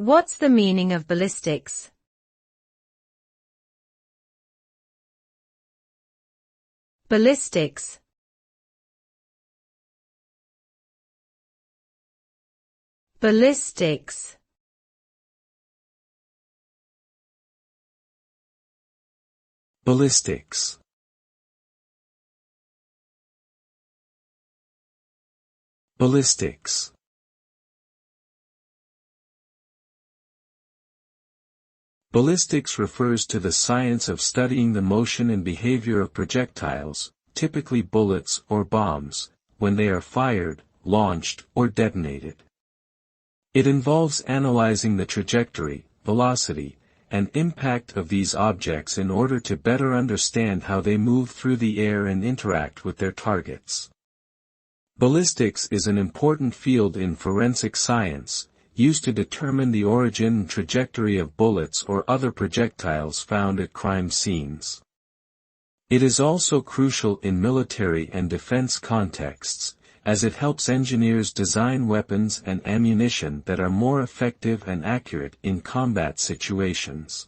What's the meaning of ballistics? Ballistics. Ballistics. Ballistics. Ballistics. Ballistics refers to the science of studying the motion and behavior of projectiles, typically bullets or bombs, when they are fired, launched, or detonated. It involves analyzing the trajectory, velocity, and impact of these objects in order to better understand how they move through the air and interact with their targets. Ballistics is an important field in forensic science, used to determine the origin and trajectory of bullets or other projectiles found at crime scenes. It is also crucial in military and defense contexts, as it helps engineers design weapons and ammunition that are more effective and accurate in combat situations.